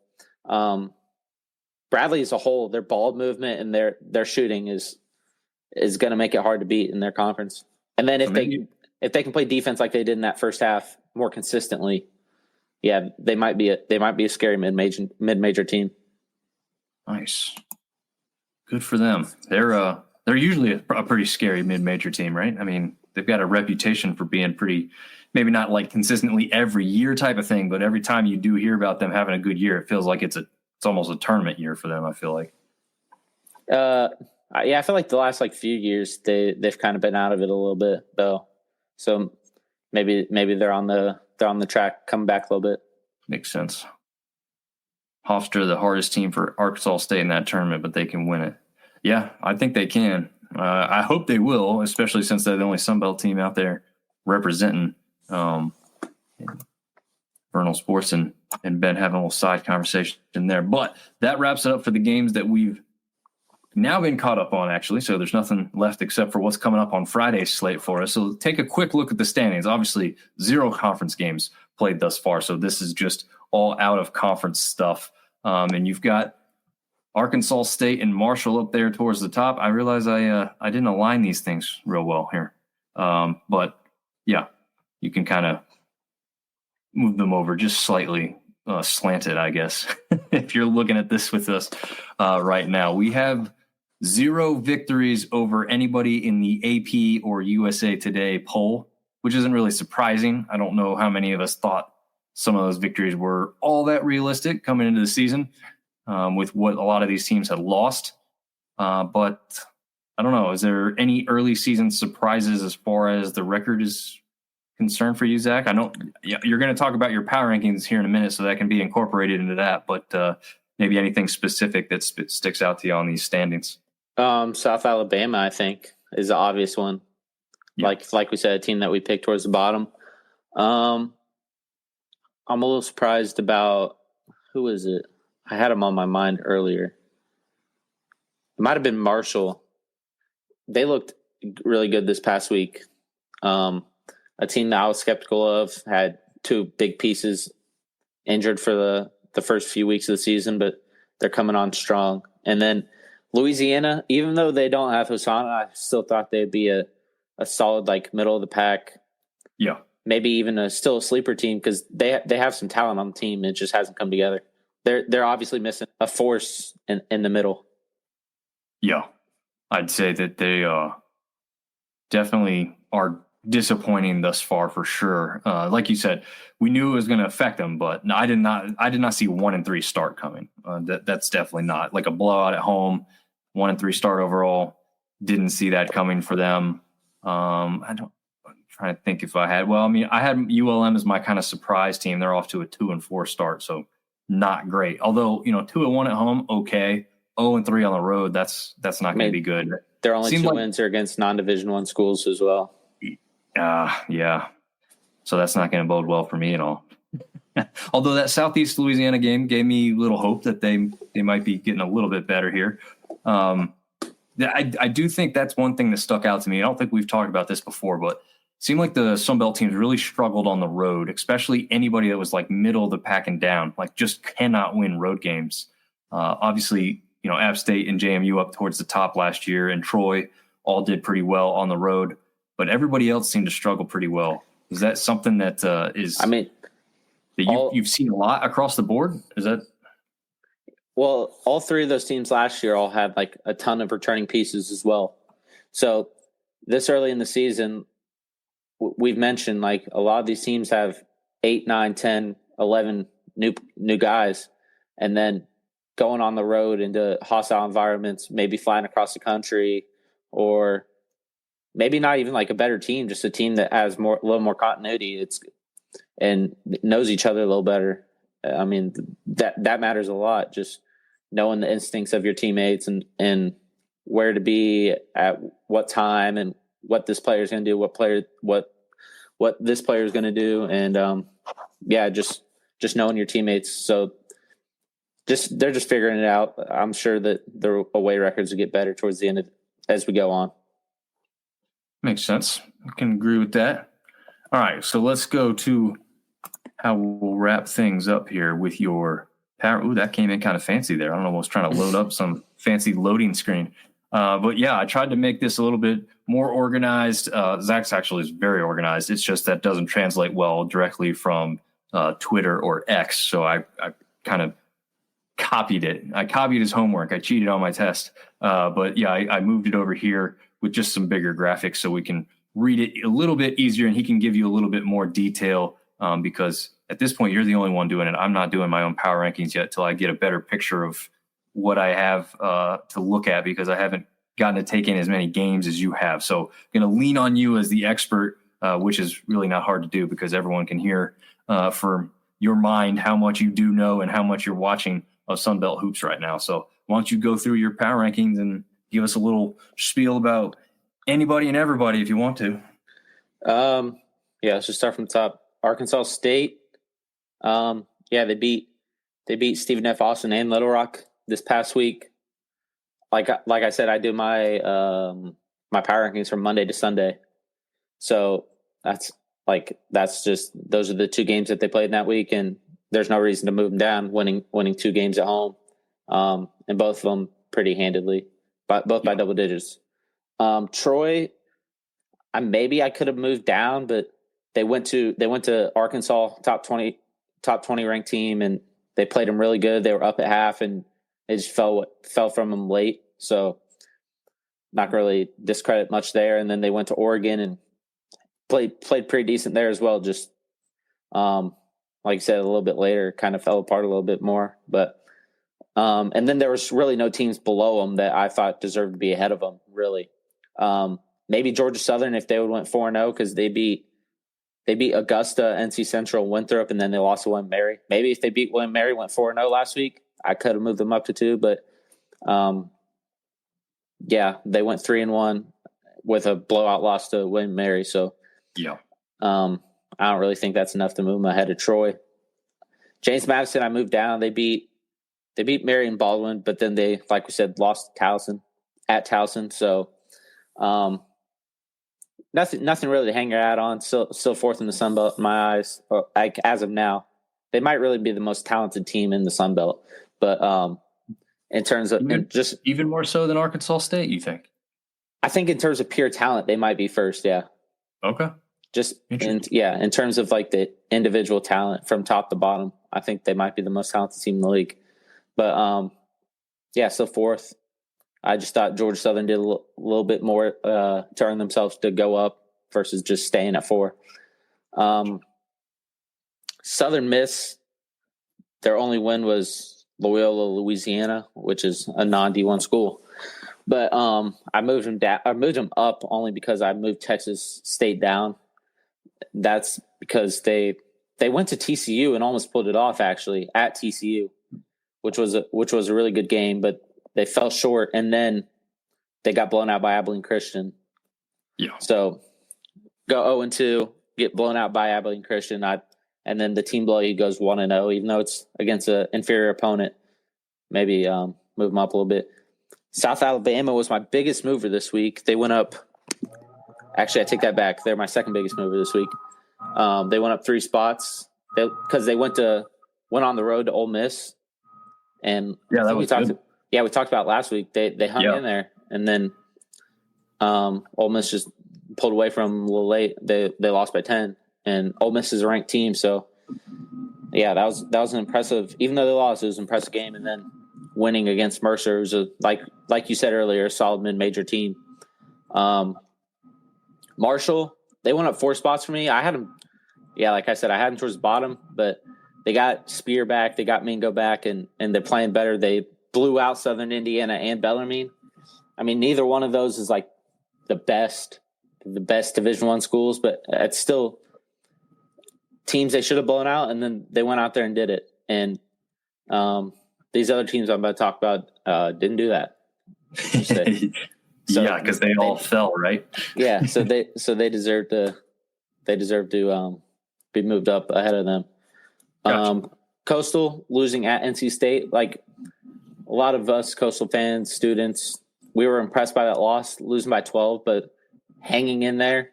Bradley as a whole, their ball movement and their shooting is going to make it hard to beat in their conference. And then if they can play defense like they did in that first half more consistently, they might be a scary mid-major team. Nice, good for them. They're usually a pretty scary mid-major team, right? I mean, they've got a reputation for being pretty, maybe not like consistently every year type of thing, but every time you do hear about them having a good year, it feels like it's almost a tournament year for them, I feel like. I feel like the last few years they've kind of been out of it a little bit though. So maybe they're on the track, coming back a little bit. Makes sense. Hofstra, the hardest team for Arkansas State in that tournament, but they can win it. Yeah, I think they can. I hope they will, especially since they're the only Sun Belt team out there representing Vernal Sports, and Ben having a little side conversation there. But that wraps it up for the games that we've now been caught up on, actually. So there's nothing left except for what's coming up on Friday's slate for us. So take a quick look at the standings. Obviously, 0 conference games played thus far. So this is just all out of conference stuff. And you've got Arkansas State and Marshall up there towards the top. I realize I didn't align these things real well here. But yeah, you can kind of move them over just slightly slanted, I guess, if you're looking at this with us right now. We have 0 victories over anybody in the AP or USA Today poll, which isn't really surprising. I don't know how many of us thought some of those victories were all that realistic coming into the season with what a lot of these teams had lost. But I don't know. Is there any early season surprises as far as the record is concerned for you, Zach? I know you're going to talk about your power rankings here in a minute, so that can be incorporated into that. But maybe anything specific that sticks out to you on these standings? South Alabama, I think, is the obvious one. Yeah. Like we said, a team that we picked towards the bottom. I'm a little surprised about who is it? I had them on my mind earlier. It might have been Marshall. They looked really good this past week. A team that I was skeptical of had 2 big pieces injured for the first few weeks of the season, but they're coming on strong. And then Louisiana, even though they don't have Hosanna, I still thought they'd be a solid middle of the pack maybe even still a sleeper team because they have some talent on the team. It just hasn't come together. They're obviously missing a force in the middle. Yeah, I'd say that they definitely are disappointing thus far for sure. Like you said, we knew it was going to affect them, but I did not see 1-3 start coming. That's definitely not like a blowout at home. 1-3 start overall. Didn't see that coming for them. I'm trying to think if I had. Well, I mean, I had ULM as my kind of surprise team. They're off to a 2-4 start, so not great. Although 2-1 at home, okay. 0-3 on the road. That's not going to be good. Their only two wins are against non-Division I schools as well. Yeah. So that's not going to bode well for me at all. Although that Southeast Louisiana game gave me little hope that they might be getting a little bit better here. I do think that's one thing that stuck out to me. I don't think we've talked about this before, but it seemed like the Sunbelt teams really struggled on the road, especially anybody that was like middle of the pack and down, like just cannot win road games. Obviously, App State and JMU up towards the top last year, and Troy all did pretty well on the road, but everybody else seemed to struggle pretty well. Is that something that is? I mean, that you've seen a lot across the board? Is that? Well, all three of those teams last year all had like a ton of returning pieces as well. So this early in the season, we've mentioned like a lot of these teams have 8, 9, 10, 11 new guys, and then going on the road into hostile environments, maybe flying across the country, or maybe not even like a better team, just a team that has a little more continuity. And knows each other a little better. I mean, that matters a lot. Just knowing the instincts of your teammates and where to be at what time and what this player is going to do, what this player is going to do. And just knowing your teammates. So they're just figuring it out. I'm sure that their away records will get better towards the end as we go on. Makes sense. I can agree with that. All right, so let's go to how we'll wrap things up here with your power. Ooh, that came in kind of fancy there. I don't know, I was trying to load up some fancy loading screen. But yeah, I tried to make this a little bit more organized. Zach's actually is very organized. It's just that doesn't translate well directly from Twitter or X. So I kind of copied it. I copied his homework. I cheated on my test. But yeah, I moved it over here with just some bigger graphics so we can read it a little bit easier and he can give you a little bit more detail because at this point you're the only one doing it. I'm not doing my own power rankings yet till I get a better picture of what I have to look at because I haven't gotten to take in as many games as you have. So I'm going to lean on you as the expert, which is really not hard to do because everyone can hear from your mind how much you do know and how much you're watching of Sunbelt hoops right now. So why don't you go through your power rankings and give us a little spiel about anybody and everybody if you want to. Let's just start from the top. Arkansas State. They beat Stephen F. Austin and Little Rock this past week. Like I said, I do my my power rankings from Monday to Sunday. So that's just those are the two games that they played in that week, and there's no reason to move them down. Winning two games at home, and both of them pretty handedly, but both by double digits. Troy, I could have moved down, but they went to Arkansas, top 20 ranked team, and they played them really good. They were up at half, and it just fell from them late. So not going to really discredit much there. And then they went to Oregon and played pretty decent there as well. Just like I said, a little bit later, kind of fell apart a little bit more. But and then there was really no teams below them that I thought deserved to be ahead of them, really. Maybe Georgia Southern if they would went 4-0 because they beat Augusta, NC Central, Winthrop, and then they lost to William Mary. Maybe if they beat William Mary, went 4-0 last week, I could have moved them up to 2. But they went 3-1 with a blowout loss to William Mary. So I don't really think that's enough to move them ahead of Troy. James Madison, I moved down. They beat Marion Baldwin, but then they, like we said, lost at Towson. So nothing really to hang your hat on. Still fourth in the Sun Belt in my eyes, as of now. They might really be the most talented team in the Sun Belt, but in terms of just even more so than Arkansas State, you think? I think in terms of pure talent, they might be first. Yeah. Okay. Just in terms of like the individual talent from top to bottom, I think they might be the most talented team in the league. But so fourth, I just thought Georgia Southern did a little bit more to earn themselves to go up versus just staying at 4. Southern Miss, their only win was Loyola, Louisiana, which is a non-D1 school. But I moved them up only because I moved Texas State down. That's because they went to TCU and almost pulled it off, actually, at TCU, which was a really good game, but they fell short, and then they got blown out by Abilene Christian. Yeah. So go 0-2, get blown out by Abilene Christian, and then the team below you goes 1-0, even though it's against an inferior opponent. Maybe move them up a little bit. South Alabama was my biggest mover this week. They went up. Actually, I take that back. They're my second biggest mover this week. They went up 3 spots because they went on the road to Ole Miss, and yeah, that was good. We talked about last week. They hung in there, and then Ole Miss just pulled away from them a little late. They lost by 10, and Ole Miss is a ranked team, so yeah, that was an impressive. Even though they lost, it was an impressive game, and then winning against Mercer was like you said earlier, a solid mid-major team. Marshall, they went up 4 spots for me. I had them, like I said, I had them towards the bottom, but they got Spear back, they got Mingo back, and they're playing better. They blew out Southern Indiana and Bellarmine. I mean, neither one of those is like the best Division I schools, but it's still teams they should have blown out, and then they went out there and did it. And these other teams I'm about to talk about didn't do that. Yeah, because they all fell, right? Yeah, so they deserve to be moved up ahead of them. Gotcha. Coastal losing at NC State, like a lot of us Coastal fans, students, we were impressed by that loss, losing by 12, but hanging in there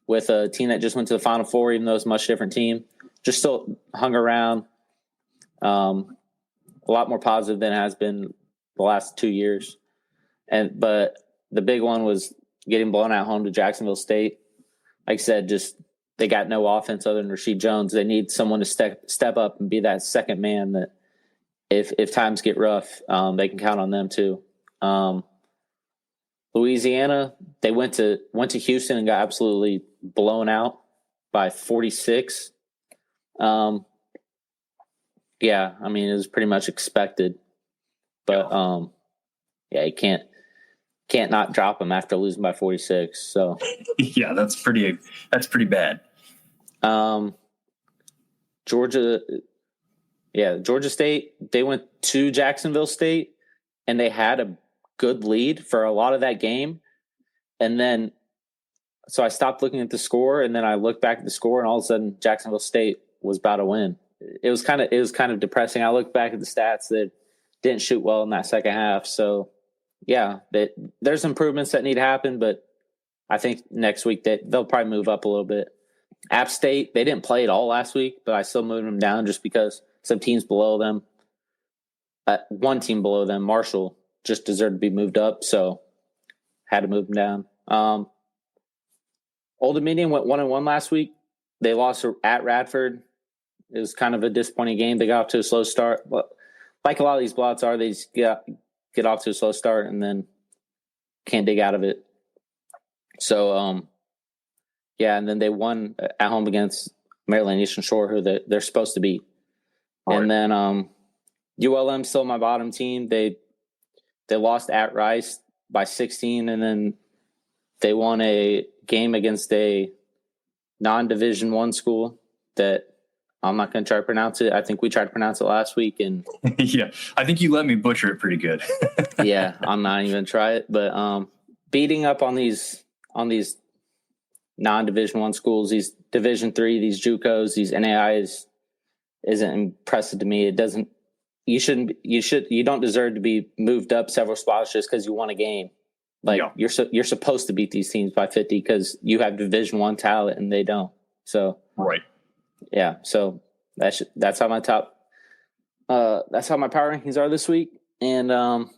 with a team that just went to the Final Four, even though it's a much different team, just still hung around. A lot more positive than it has been the last 2 years. But the big one was getting blown out home to Jacksonville State. Like I said, just they got no offense other than Rasheed Jones. They need someone to step up and be that second man that if times get rough, they can count on them too. Louisiana, they went to Houston and got absolutely blown out by 46. Yeah, I mean, it was pretty much expected, but you can't not drop them after losing by 46. So yeah, that's pretty bad. Georgia State, they went to Jacksonville State and they had a good lead for a lot of that game. And then, so I stopped looking at the score and then I looked back at the score and all of a sudden Jacksonville State was about to win. It was kind of depressing. I looked back at the stats that didn't shoot well in that second half. So yeah, there's improvements that need to happen, but I think next week they'll probably move up a little bit. App State, they didn't play at all last week, but I still moved them down just because some teams below them, one team below them, Marshall, just deserved to be moved up, so had to move them down. Old Dominion went 1-1 last week. They lost at Radford. It was kind of a disappointing game. They got off to a slow start. Like a lot of these blowouts are, they just get off to a slow start and then can't dig out of it. So, and then they won at home against Maryland Eastern Shore, who they're supposed to beat. Right. And then ULM still my bottom team. They lost at Rice by 16, and then they won a game against a non-Division I school that I'm not going to try to pronounce it. I think we tried to pronounce it last week, and yeah, I think you let me butcher it pretty good. Yeah, I'm not even going to try it, but beating up on these non-Division I schools, these Division III, these JUCOs, these NAIs isn't impressive to me. It doesn't. You don't deserve to be moved up several spots just because you won a game. Like you're supposed to beat these teams by 50 because you have Division I talent and they don't. So right. Yeah, so that's how my that's how my power rankings are this week. And like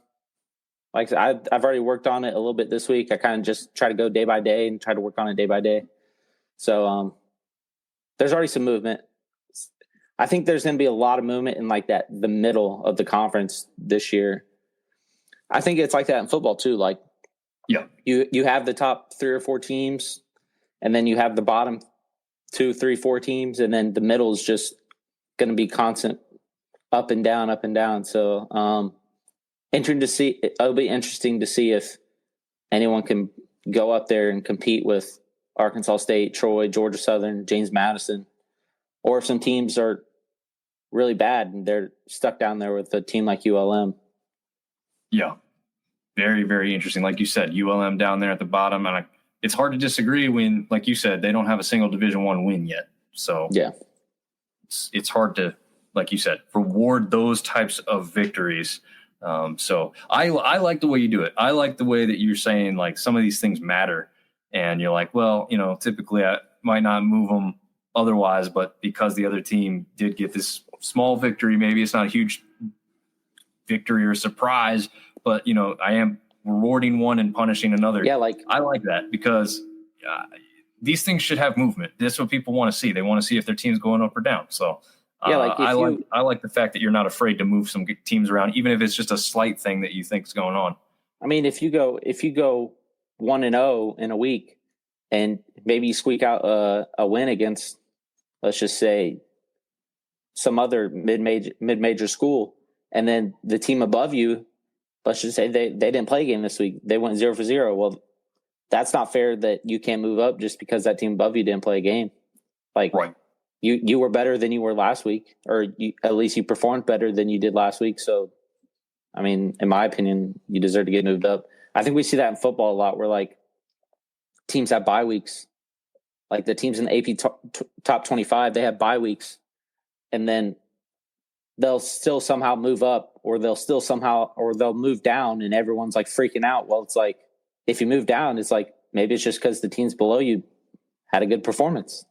I said, I've already worked on it a little bit this week. I kind of just try to go day by day and try to work on it day by day. So there's already some movement. I think there's going to be a lot of movement in like the middle of the conference this year. I think it's like that in football too. Like, yeah, you have the top 3 or 4 teams, and then you have the bottom 2, 3, 4 teams, and then the middle is just going to be constant up and down, up and down. So interesting to see. It'll be interesting to see if anyone can go up there and compete with Arkansas State, Troy, Georgia Southern, James Madison, or if some teams are really bad and they're stuck down there with a team like ULM. Yeah. Very, very interesting. Like you said, ULM down there at the bottom. And it's hard to disagree when, like you said, they don't have a single Division I win yet. So yeah, it's hard to, like you said, reward those types of victories. So I like the way you do it. I like the way that you're saying, like, some of these things matter. And you're like, well, typically I might not move them otherwise, but because the other team did get this small victory, maybe it's not a huge victory or surprise, but I am rewarding one and punishing another. Yeah, I like that because these things should have movement. That's what people want to see. They want to see if their team's going up or down. So yeah, I like the fact that you're not afraid to move some teams around, even if it's just a slight thing that you think is going on. I mean, if you go 1-0 in a week, and maybe you squeak out a win against, let's just say, some other mid-major school, and then the team above you, let's just say they didn't play a game this week, they went 0 for 0. Well, that's not fair that you can't move up just because that team above you didn't play a game. Like, right. You were better than you were last week, or at least you performed better than you did last week. So, I mean, in my opinion, you deserve to get moved up. I think we see that in football a lot, where like teams have bye weeks. Like the teams in the AP top 25, they have bye weeks, and then they'll still somehow move up, or they'll move down, and everyone's like freaking out. Well, it's like, if you move down, it's like, maybe it's just because the teams below you had a good performance.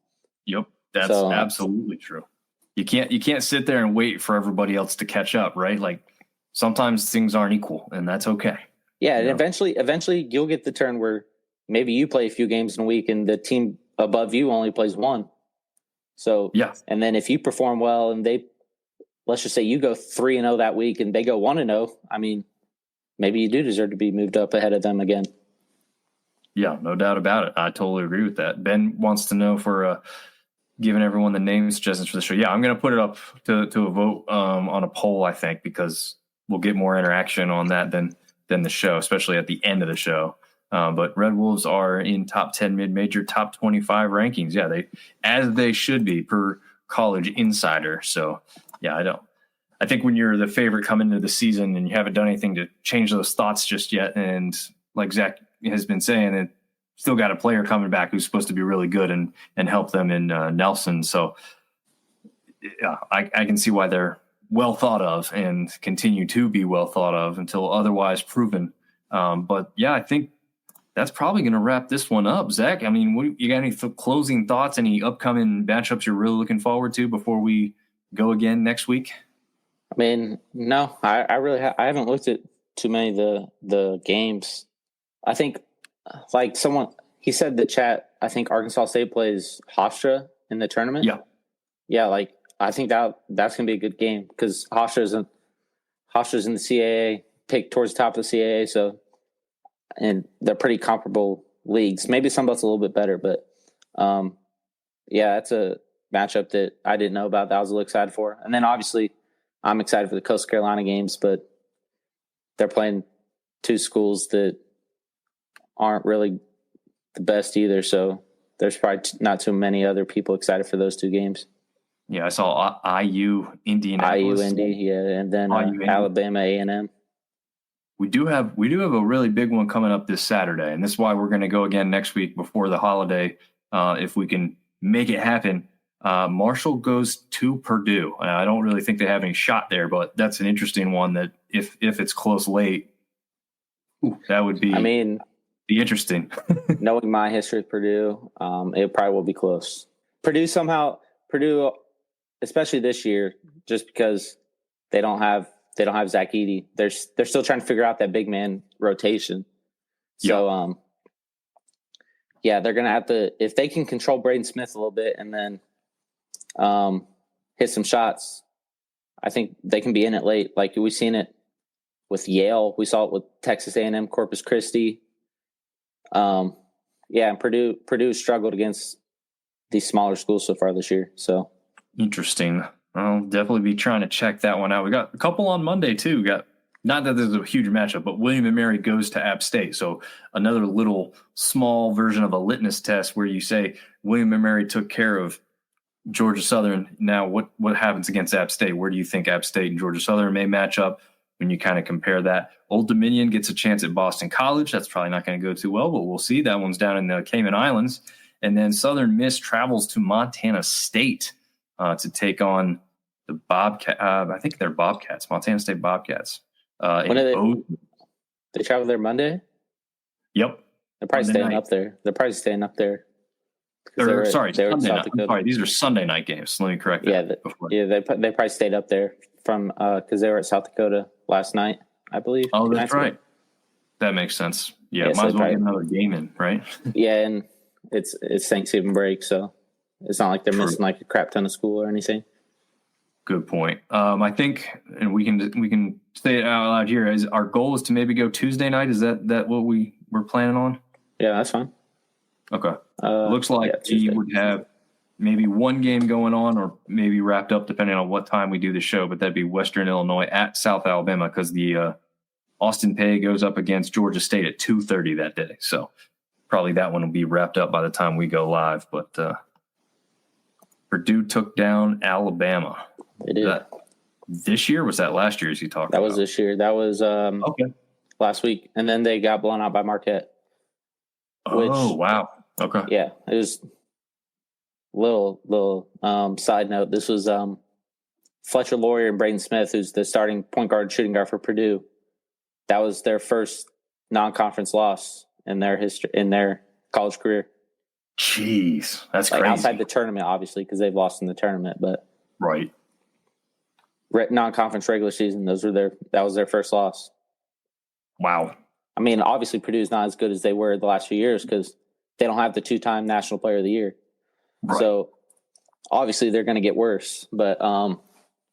Yep. That's absolutely true. You can't sit there and wait for everybody else to catch up, right? Like, sometimes things aren't equal, and that's okay. Yeah, and eventually you'll get the turn where maybe you play a few games in a week and the team above you only plays one. So yeah, and then if you perform well and let's just say you go 3-0 that week and they go 1-0, I mean, maybe you do deserve to be moved up ahead of them again. Yeah, no doubt about it. I totally agree with that. Ben wants to know for giving everyone the name suggestions for the show. Yeah, I'm going to put it up to a vote on a poll, I think, because we'll get more interaction on that than the show, especially at the end of the show. But Red Wolves are in top 10 mid-major, top 25 rankings. Yeah, as they should be per College Insider. So, yeah, I think when you're the favorite coming into the season and you haven't done anything to change those thoughts just yet, and like Zach has been saying, it still got a player coming back who's supposed to be really good and help them in Nelson. So yeah, I can see why they're well thought of and continue to be well thought of until otherwise proven. But yeah, I think that's probably going to wrap this one up. Zach, I mean, you got any closing thoughts, any upcoming matchups you're really looking forward to before we go again next week? I mean, no, I really I haven't looked at too many of the games. I think, like he said the chat, I think Arkansas State plays Hofstra in the tournament. Yeah, like I think that's going to be a good game because Hofstra's in the CAA, picked towards the top of the CAA, so, and they're pretty comparable leagues. Maybe Sunbelt's a little bit better, but yeah, that's a matchup that I didn't know about that I was a little excited for. And then obviously I'm excited for the Coastal Carolina games, but they're playing two schools that aren't really the best either. So there's probably not too many other people excited for those two games. Yeah, I saw IU Indianapolis. IU Indy, yeah, and then Alabama A&M. We do have a really big one coming up this Saturday, and this is why we're going to go again next week before the holiday, if we can make it happen. Marshall goes to Purdue. I don't really think they have any shot there, but that's an interesting one that if it's close late, that would be. I mean, be interesting. Knowing my history with Purdue, it probably will be close. Purdue, especially this year, just because they don't have Zach Edey. They're still trying to figure out that big man rotation. So, yeah, they're going to have to, if they can control Braden Smith a little bit and then hit some shots, I think they can be in it late. Like we've seen it with Yale. We saw it with Texas A&M, Corpus Christi. And Purdue struggled against these smaller schools so far this year. So interesting. I'll definitely be trying to check that one out. We got a couple on Monday too. We got, not that there's a huge matchup, but William and Mary goes to App State. So another little small version of a litmus test where you say William and Mary took care of Georgia Southern. Now what happens against App State? Where do you think App State and Georgia Southern may match up when you kind of compare that? Old Dominion gets a chance at Boston College. That's probably not going to go too well, but we'll see. That one's down in the Cayman Islands. And then Southern Miss travels to Montana State to take on the Bobcat. I think they're Bobcats, Montana State Bobcats. When are they travel there Monday? Yep. They're probably staying up there. Sunday night. These are Sunday night games. Let me correct that. They probably stayed up there from because they were at South Dakota last night, I believe. Oh, that's right. That makes sense. Yeah, might as well get another game in, right? Yeah, and it's Thanksgiving break, so it's not like they're missing like a crap ton of school or anything. Good point. I think, and we can say it out loud here. Our goal is to maybe go Tuesday night. Is that what we're planning on? Yeah, that's fine. Okay. Looks like we would have maybe one game going on, or maybe wrapped up depending on what time we do the show. But that'd be Western Illinois at South Alabama because the Austin Peay goes up against Georgia State at 2:30 that day. So probably that one will be wrapped up by the time we go live. But Purdue took down Alabama. They did. This year? Was that last year as you talked about? That was this year. That was last week. And then they got blown out by Marquette. Wow. Okay. Yeah. It was little side note. This was Fletcher Loyer and Braden Smith, who's the starting point guard, shooting guard for Purdue. That was their first non-conference loss in their history, in their college career. Jeez, that's crazy. Outside the tournament, obviously, because they've lost in the tournament, but right. Non-conference regular season, that was their first loss. Wow. I mean, obviously Purdue's not as good as they were the last few years because they don't have the 2-time National Player of the Year. Right. So obviously they're going to get worse, but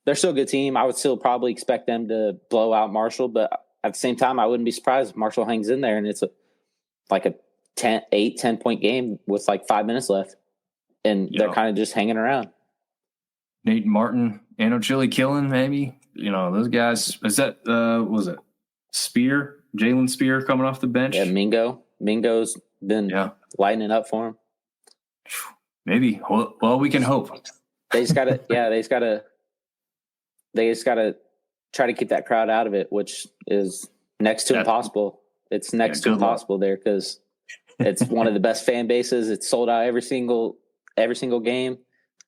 they're still a good team. I would still probably expect them to blow out Marshall, but at the same time, I wouldn't be surprised if Marshall hangs in there and it's a 10-point game with like 5 minutes left, and they're kind of just hanging around. Nate Martin, Anno Chili Killing, maybe. Those guys. Is that was it Spear? Jalen Spear coming off the bench? Yeah, Mingo's been lighting it up for him. Maybe. Well, we can hope. They just gotta try to keep that crowd out of it, which is next to impossible. It's next to impossible there because it's one of the best fan bases. It's sold out every single game,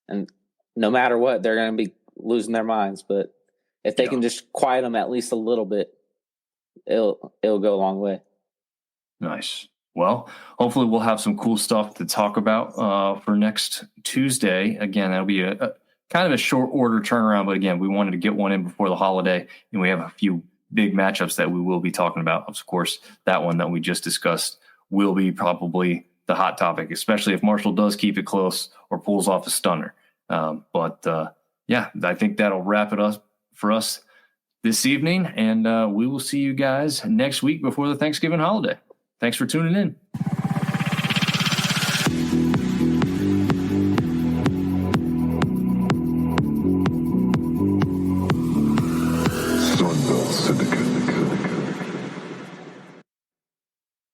and no matter what, they're going to be losing their minds. But if they can just quiet them at least a little bit, it'll go a long way. Nice. Well, hopefully we'll have some cool stuff to talk about for next Tuesday. Again, that'll be a kind of a short order turnaround, but again, we wanted to get one in before the holiday, and we have a few big matchups that we will be talking about. Of course, that one that we just discussed will be probably the hot topic, especially if Marshall does keep it close or pulls off a stunner. I think that'll wrap it up for us this evening, and we will see you guys next week before the Thanksgiving holiday. Thanks for tuning in.